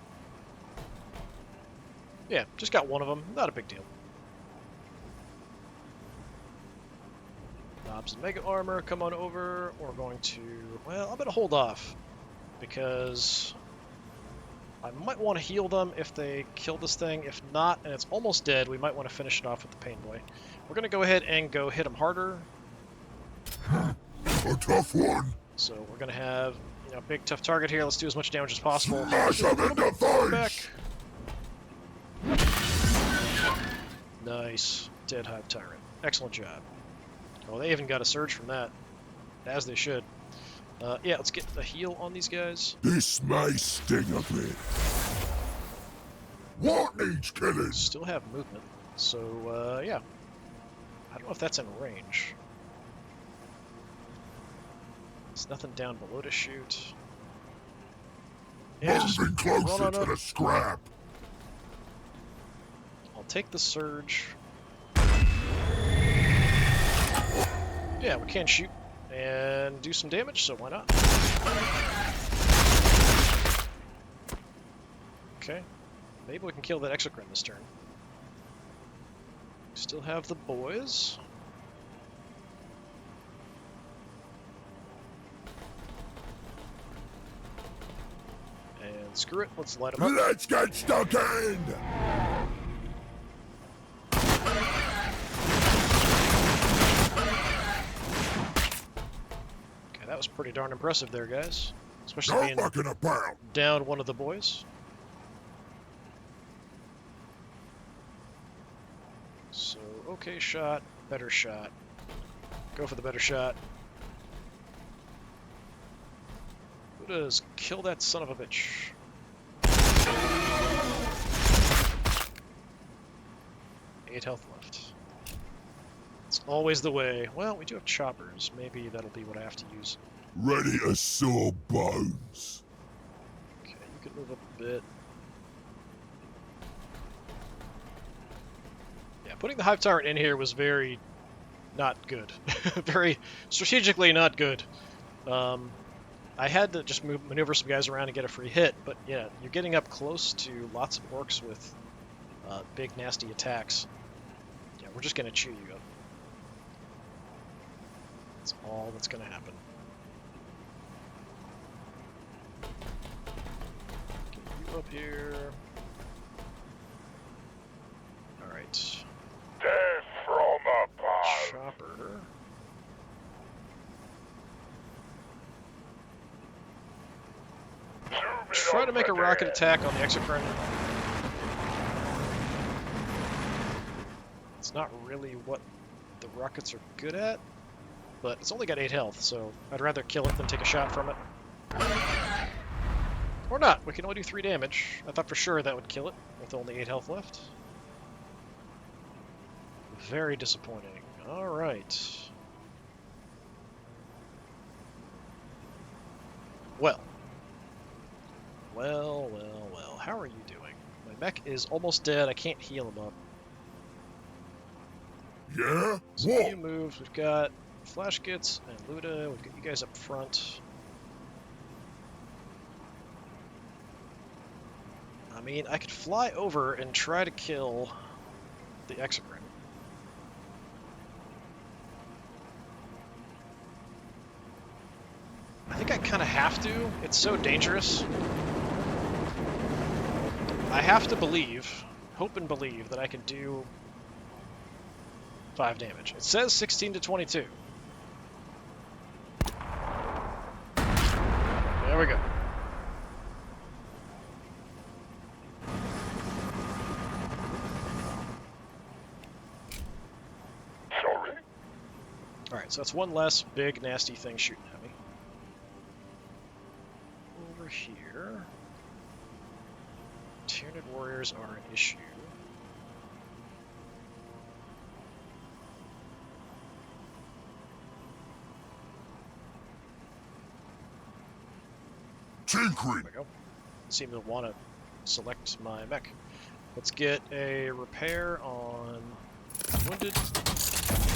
Yeah, just got one of them. Not a big deal. Knobs and Mega Armor, come on over. We're going to... Well, I'm going to hold off. Because I might want to heal them if they kill this thing. If not, and it's almost dead, we might want to finish it off with the Pain Boy. We're going to go ahead and go hit them harder. A tough one. So we're going to have, you know, a big tough target here. Let's do as much damage as possible. Smash him in the face. Nice. Dead Hive Tyrant. Excellent job. Oh, they even got a surge from that. As they should. Yeah, let's get the heal on these guys. This may sting a bit. What needs killing? Still have movement. So, yeah. I don't know if that's in range. There's nothing down below to shoot. Yeah, just Moving run closer on to up. the scrap. I'll take the surge. Yeah, we can shoot and do some damage, so why not? Okay. Maybe we can kill that Exocrine this turn. Still have the boys. And screw it, let's light them up. Let's get stuck in. Okay, that was pretty darn impressive there, guys. Especially No being mucking about. down one of the boys. So, okay shot, better shot. Go for the better shot. Who does kill that son of a bitch? 8 health left. It's always the way. Well, we do have choppers. Maybe that'll be what I have to use. Ready to saw bones. Okay, you can move up a bit. Yeah, putting the Hive Tyrant in here was very not good. Very strategically not good. I had to just maneuver some guys around and get a free hit, but yeah, you're getting up close to lots of orcs with big nasty attacks. Yeah, we're just going to chew you up. That's all that's going to happen. Get you up here. Alright. Death from above. Chopper. Try to make a rocket attack on the Exocrine. It's not really what the rockets are good at, but it's only got 8 health, so I'd rather kill it than take a shot from it. Or not, we can only do 3 damage. I thought for sure that would kill it, with only 8 health left. Very disappointing. Alright. Well. Well, well, well. How are you doing? My mech is almost dead. I can't heal him up. Yeah? So What? few moves. We've got Flash Gits and Luda. We've got you guys up front. I mean, I could fly over and try to kill the Exocrine. I think I kind of have to. It's so dangerous. I have to believe, hope and believe, that I can do 5 damage. It says 16 to 22. There we go. Sorry? Alright, so that's one less big, nasty thing shooting at me. Over here... Tyranid warriors are an issue. Tinkering. There we go. Seem to want to select my mech. Let's get a repair on wounded.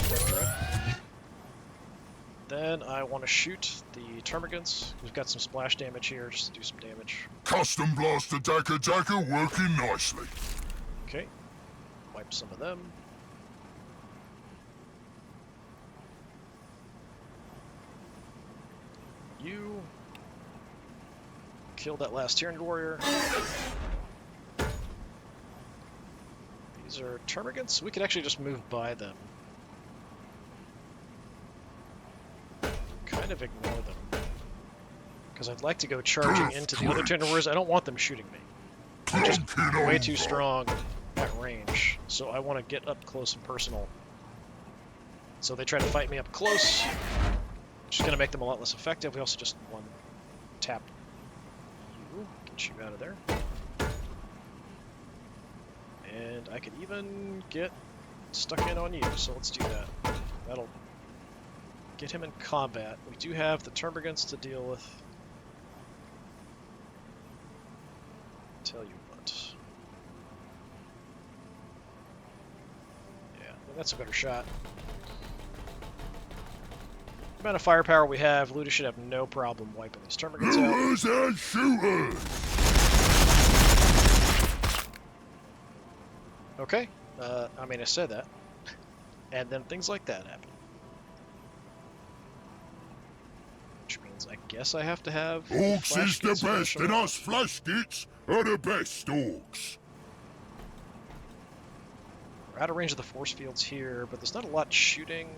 Death Dread. Then I want to shoot the Termagants. We've got some splash damage here just to do some damage. Custom blast attacker working nicely. Okay. Wipe some of them. You kill that last Tyranid warrior. These are Termagants. We could actually just move by them. Kind of ignore them. Because I'd like to go charging into the other Tyranid warriors. I don't want them shooting me. They're just way too strong at range. So I want to get up close and personal. So they try to fight me up close, which is going to make them a lot less effective. We also just one tap you, get you out of there. And I could even get stuck in on you, so let's do that. That'll get him in combat. We do have the Termagants to deal with. Tell you what. Yeah, that's a better shot. The amount of firepower we have, Luda should have no problem wiping these Termagants out. Viewers and shooters! Okay, I mean, I said that. And then things like that happen. Which means I guess I have to have Orks is the kits best, and us flash kits are the best Orks. We're out of range of the force fields here, but there's not a lot shooting.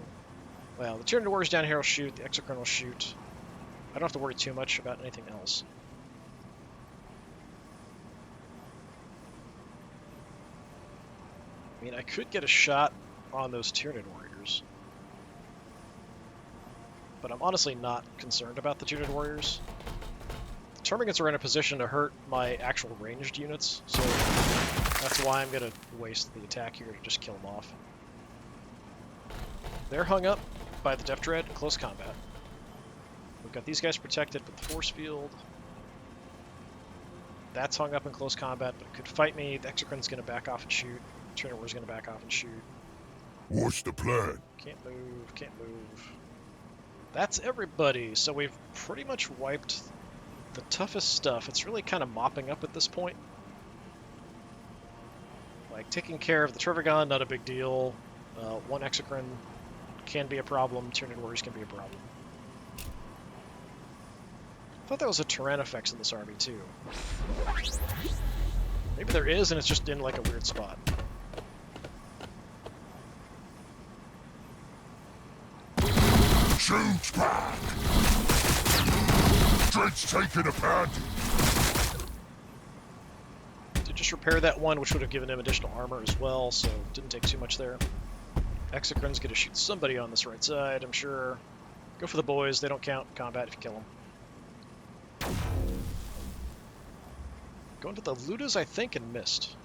Well, the Tyranid warriors down here will shoot, the Exocrine will shoot. I don't have to worry too much about anything else. I mean, I could get a shot on those Tyranid warriors. But I'm honestly not concerned about the Tyranid warriors. The Termagants are in a position to hurt my actual ranged units, so that's why I'm going to waste the attack here to just kill them off. They're hung up by the Death Dread in close combat. We've got these guys protected with the force field. That's hung up in close combat, but it could fight me. The Exocrine's going to back off and shoot. Tyranid warrior's going to back off and shoot. What's the plan? Can't move, can't move. That's everybody, so we've pretty much wiped the toughest stuff. It's really kind of mopping up at this point. Like, taking care of the Trivagon, not a big deal. One Exocrine can be a problem. Tyranid warriors can be a problem. I thought that was a Tyrannifex in this army, too. Maybe there is, and it's just in, like, a weird spot. Shoot back! Dread's taking a pounding. Did just repair that one, which would have given him additional armor as well, so didn't take too much there. Exocrine's gonna shoot somebody on this right side, I'm sure. Go for the boys, they don't count in combat if you kill them. Going to the Ludas, I think, and missed.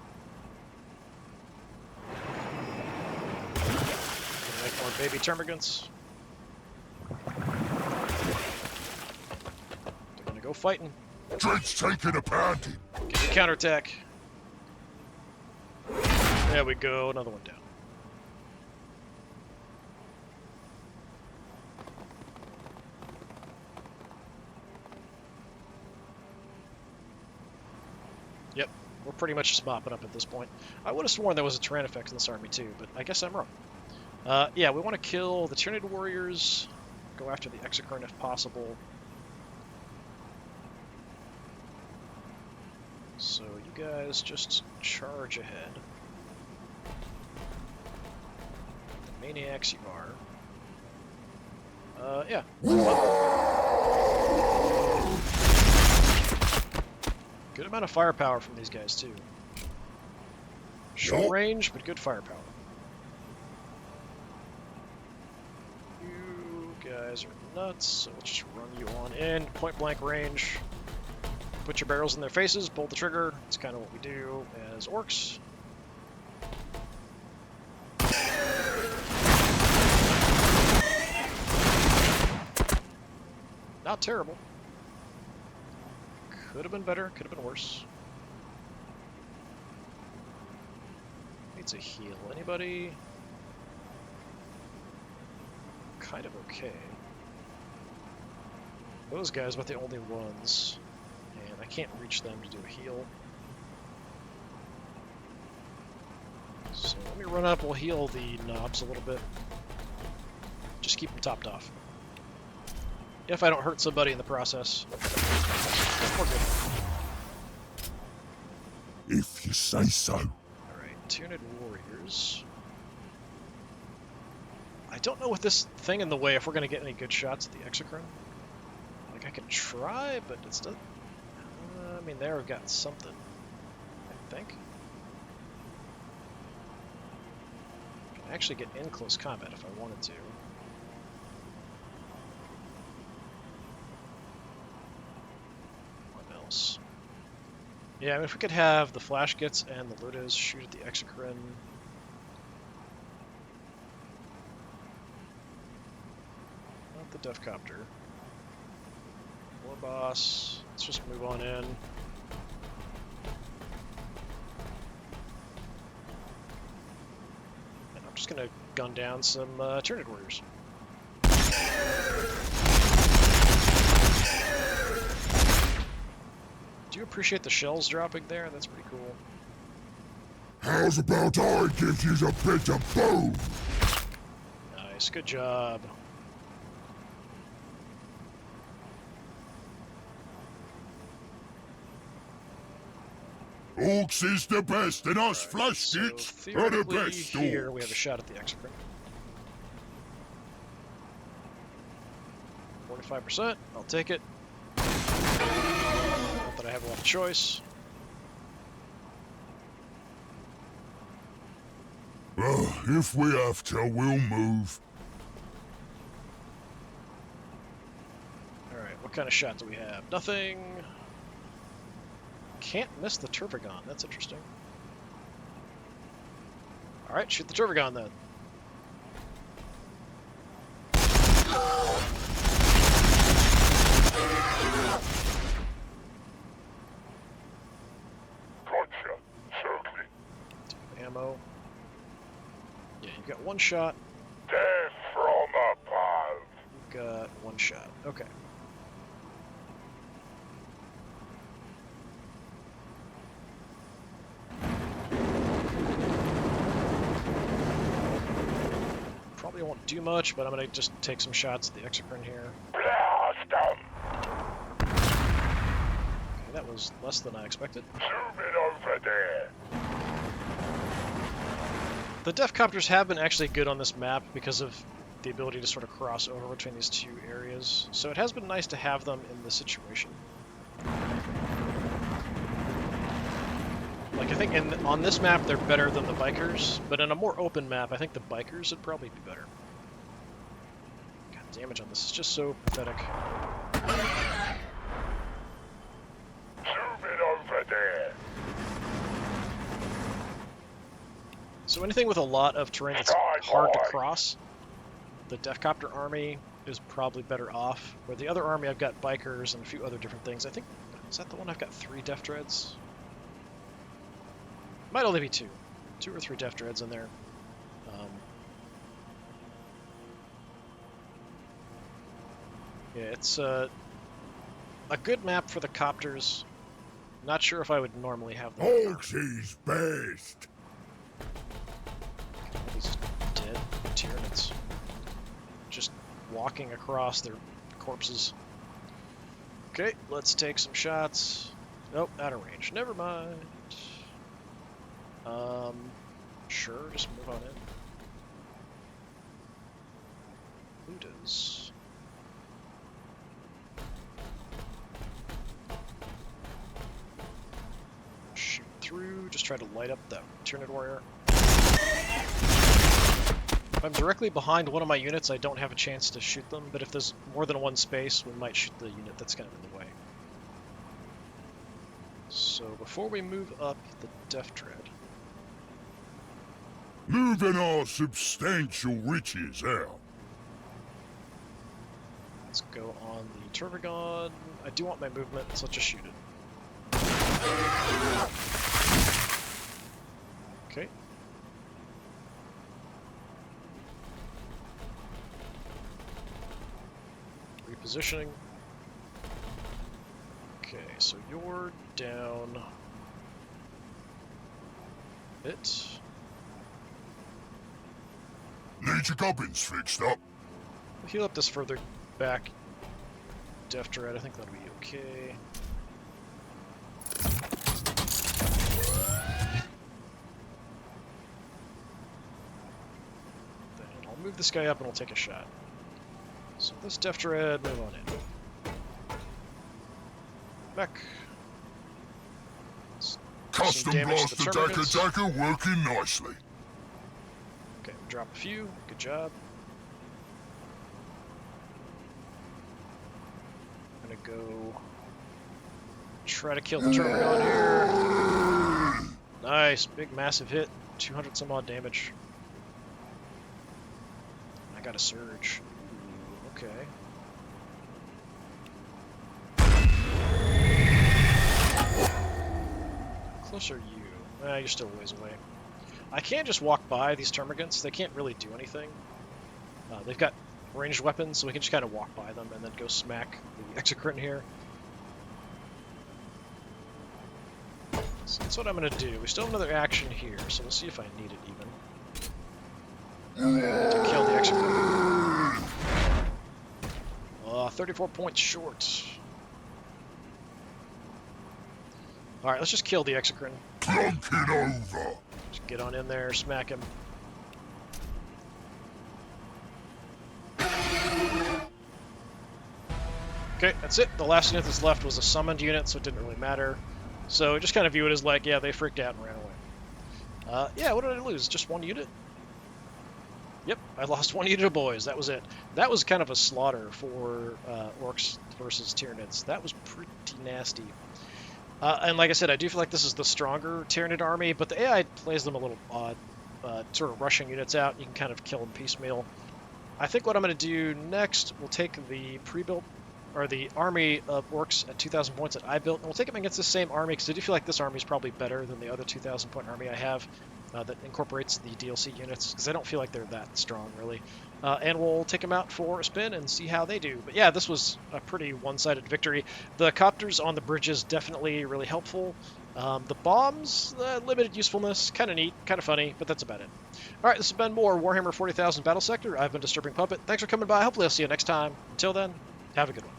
Gonna make more baby Termagants. They're gonna go fighting. Dread's taking a pounding. Get your counterattack. There we go, another one down. Yep, we're pretty much just mopping up at this point. I would have sworn there was a Tyrannifex in this army too, but I guess I'm wrong. Yeah, we want to kill the Tyranid warriors, go after the Exocrine if possible. So you guys just charge ahead. The maniacs you are. Yeah. Good amount of firepower from these guys too. Short range, but good firepower. You guys are nuts, so let's just run you on in. Point blank range. Put your barrels in their faces, pull the trigger. It's kind of what we do as orcs. Not terrible. Could have been better, could have been worse. Needs a heal. Anybody? kind of okay. Those guys are the only ones, and I can't reach them to do a heal. So let me run up, we'll heal the knobs a little bit. Just keep them topped off. If I don't hurt somebody in the process, we're good. If you say so. Alright, Tyranid warriors. I don't know with this thing in the way if we're going to get any good shots at the Exocrine. Like, I can try, but it's still... I mean, there we've got something, I think. I can actually get in close combat if I wanted to. What else? Yeah, I mean, if we could have the Flash Gits and the Ludas shoot at the Exocrine. Not the Deathcopter. War Boss. Let's just move on in. And I'm just gonna gun down some Tyranid warriors. Do you appreciate the shells dropping there? That's pretty cool. How's about I give you a bit of boom? Nice, good job. Orks is the best, and us flash So gits are the theoretically best. here we Orks. have a shot at the Exocrine. 45%, I'll take it. Not that I have a lot of choice. Well, if we have to, we'll move. Alright, what kind of shot do we have? Nothing. Can't miss the Turvagon, that's interesting. Alright, shoot the Turvagon then. Gotcha, certainly. Ammo. Yeah, you've got one shot. Death from above. You've got one shot. Okay. Probably won't do much, but I'm going to just take some shots at the Exocrine here. Blast 'em. Okay, that was less than I expected. Zoom it over there. The Deathcopters have been actually good on this map because of the ability to sort of cross over between these two areas. So it has been nice to have them in this situation. Like, I think on this map they're better than the Bikers, but in a more open map, I think the Bikers would probably be better. God, damage on this is just so pathetic. Zoom it over there. So anything with a lot of terrain that's hard to cross, the Deathcopter army is probably better off. Where the other army, I've got Bikers and a few other different things. I think, is that the one I've got 3 Death Dreads? Might only be 2. 2 or 3 Death Dreads in there. Yeah, it's a good map for the Copters. Not sure if I would normally have them. Orks is best. These dead Tyranids. Just walking across their corpses. Okay, let's take some shots. Nope, out of range. Never mind. Sure, just move on in. Ludas. Shoot through, just try to light up that Tyranid warrior. If I'm directly behind one of my units, I don't have a chance to shoot them, but if there's more than one space, we might shoot the unit that's kind of in the way. So before we move up the Death Dread, Moving our substantial riches out. let's go on the Turvagon. I do want my movement, so let's just shoot it. Okay. positioning. Okay, so you're down a bit. Need your gubbins fixed up. We'll heal up this further back. Deft Red, I think that'll be okay. Then I'll move this guy up and we'll take a shot. So this Deft Red, move on in. Back. Custom blaster Dagger working nicely. Okay, drop a few. Good job. I'm gonna go try to kill the Termagant here. Nice, big massive hit. 200 some odd damage. I got a surge. Ooh, okay. How close are you? You're still a ways away. I can just walk by these Termagants. They can't really do anything. They've got ranged weapons, so we can just kind of walk by them and then go smack the Exocrine here. So that's what I'm going to do. We still have another action here, so we'll see if I need it even. To kill the Exocrine. 34 points short. Alright, let's just kill the Exocrine. Plunk it over. Just get on in there, smack him. Okay, that's it. The last unit that's left was a summoned unit, so it didn't really matter. So just kind of view it as like, yeah, they freaked out and ran away. Yeah, what did I lose? Just one unit? Yep, I lost one unit of boys. That was it. That was kind of a slaughter for Orks versus Tyranids. That was pretty nasty. And like I said, I do feel like this is the stronger Tyranid army, but the AI plays them a little odd, sort of rushing units out. You can kind of kill them piecemeal. I think what I'm going to do next, we'll take the pre-built, or the army of Orks at 2,000 points that I built, and we'll take them against the same army, because I do feel like this army is probably better than the other 2,000 point army I have that incorporates the DLC units, because I don't feel like they're that strong, really. And we'll take them out for a spin and see how they do. But yeah, this was a pretty one-sided victory. The copters on the bridges definitely really helpful. The bombs, limited usefulness, kind of neat, kind of funny, but that's about it. Alright, this has been more Warhammer 40,000 Battlesector. I've been Disturbing Puppet. Thanks for coming by. Hopefully I'll see you next time. Until then, have a good one.